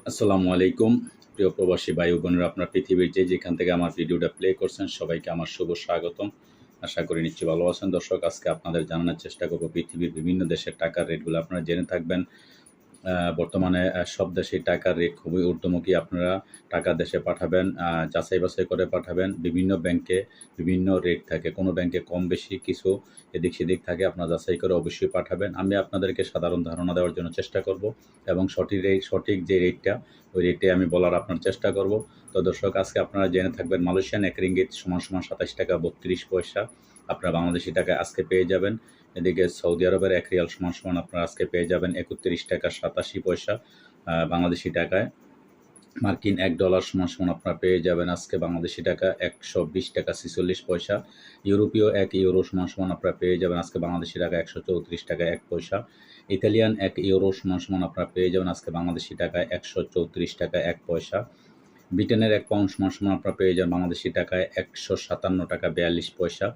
আসসালামু আলাইকুম প্রিয় প্রবাসী ভাই ও বোনেরা, আপনার পৃথিবীর যেখান থেকে আমার ভিডিওটা প্লে করছেন সবাইকে আমার শুভ স্বাগতম। আশা করি নিশ্চয়ই ভালো আছেন। দর্শক, আজকে আপনাদের জানানোর চেষ্টা করব পৃথিবীর বিভিন্ন দেশের টাকার রেটগুলো আপনারা জেনে থাকবেন। বর্তমানে সব দেশেই টাকার রেট খুবই ঊর্ধ্বমুখী। আপনারা টাকা দেশে পাঠাবেন, যাচাই বাছাই করে পাঠাবেন। বিভিন্ন ব্যাংকে বিভিন্ন রেট থাকে, কোনো ব্যাংকে কম বেশি কিছু এদিক সেদিক থাকে। আপনারা যাচাই করে অবশ্যই পাঠাবেন। আমি আপনাদেরকে সাধারণ ধারণা দেওয়ার জন্য চেষ্টা করব এবং সঠিক যে রেটটা, ওই রেটে আমি বলার আপনার চেষ্টা করব। তো দর্শক, আজকে আপনারা জেনে থাকবেন মালয়েশিয়ান এক রিঙ্গিত সমান 27 টাকা 32 পয়সা আপনারা বাংলাদেশি টাকায় আজকে পেয়ে যাবেন। এদিকে সৌদি আরবের এক রিয়াল সমান আপনারা আজকে পেয়ে যাবেন 31 টাকা 87 পয়সা বাংলাদেশি টাকায়। মার্কিন $1 সমান আপনারা পেয়ে যাবেন আজকে বাংলাদেশি টাকা 120 টাকা 46 পয়সা। ইউরোপীয় €1 সমান আপনারা পেয়ে যাবেন আজকে বাংলাদেশি টাকা 134 টাকা 1 পয়সা। ইতালিয়ান €1 সমান আপনারা পেয়ে যাবেন আজকে বাংলাদেশি টাকায় 134 টাকা 1 পয়সা। ব্রিটেনের £1 সমান আপনারা পেয়ে যাবেন বাংলাদেশি টাকায় 157 টাকা 42 পয়সা।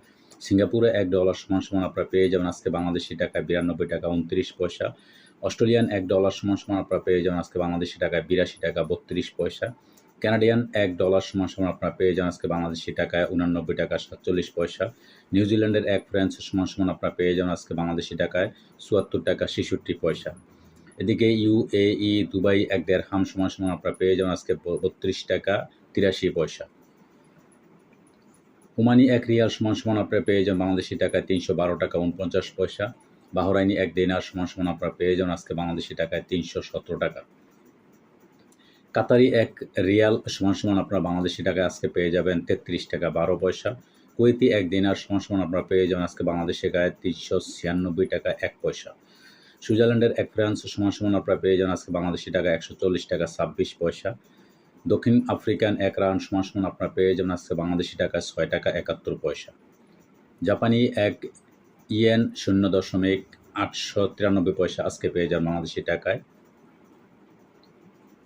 সিঙ্গাপুরে $1 সমান আপনারা পেয়ে যাবেন আজকে বাংলাদেশি টাকায় 92 টাকা 29 পয়সা। অস্ট্রেলিয়ান $1 সমান আপনারা পেয়ে যাবেন আজকে বাংলাদেশি টাকায় 82 টাকা 32 পয়সা। কানাডিয়ান $1 সমান আপনারা পেয়ে যাবেন আজকে বাংলাদেশি টাকায় 89 টাকা 47 পয়সা। নিউজিল্যান্ডের ফ্রান্স সমান আপনারা পেয়ে যাবেন আজকে বাংলাদেশি টাকায় 74 টাকা 66 পয়সা। এদিকে ইউএই দুবাই এক দেড়হাম সমান আপনারা পেয়ে যাবেন আজকে 32 টাকা 83 পয়সা। ওমানি এক রিয়াল সমান আপনারা পেয়ে যাবেন বাংলাদেশি টাকায় 312 টাকা 49 পয়সা। বাহরাইনি এক দিনার সমান আপনারা পেয়ে যাবেন আজকে বাংলাদেশি টাকায় 317 টাকা। কাতারি এক রিয়াল সমান আপনারা বাংলাদেশি টাকায় আজকে পেয়ে যাবেন 33 টাকা 12 পয়সা। কুয়েতি এক দিনার সমান আপনারা পেয়ে যাবেন আজকে বাংলাদেশি টাকায় 396 টাকা 1 পয়সা। সুইজারল্যান্ডের এক ফ্রান্স সমান আপনারা পেয়ে যাবেন আজকে বাংলাদেশি টাকা 140 টাকা 26 পয়সা। দক্ষিণ আফ্রিকান এক রান সমান আপনারা পেয়ে যাবেন আজকে বাংলাদেশি টাকা 6 টাকা 71 পয়সা। জাপানি এক ইয়েন 0.893 পয়সা আজকে পেয়ে যাবেন বাংলাদেশি টাকায়।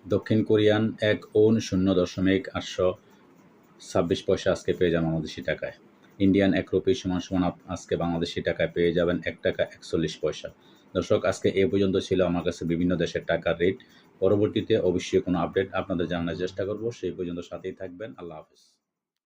দক্ষিণ কোরিয়ান এক ওন 0.826 পয়সা আজকে পেয়ে যাবেন বাংলাদেশি টাকায়। ইন্ডিয়ান এক রুপি সমান আজকে বাংলাদেশি টাকায় পেয়ে যাবেন 1 টাকা 41 পয়সা। দর্শক, আজকে এ পর্যন্ত ছিল আমার কাছে বিভিন্ন দেশের টাকার রেট। পরবর্তীতে অবশ্যই কোনো আপডেট আপনাদের জানানোর চেষ্টা করব। সেই পর্যন্ত সাথেই থাকবেন। আল্লাহ হাফেজ।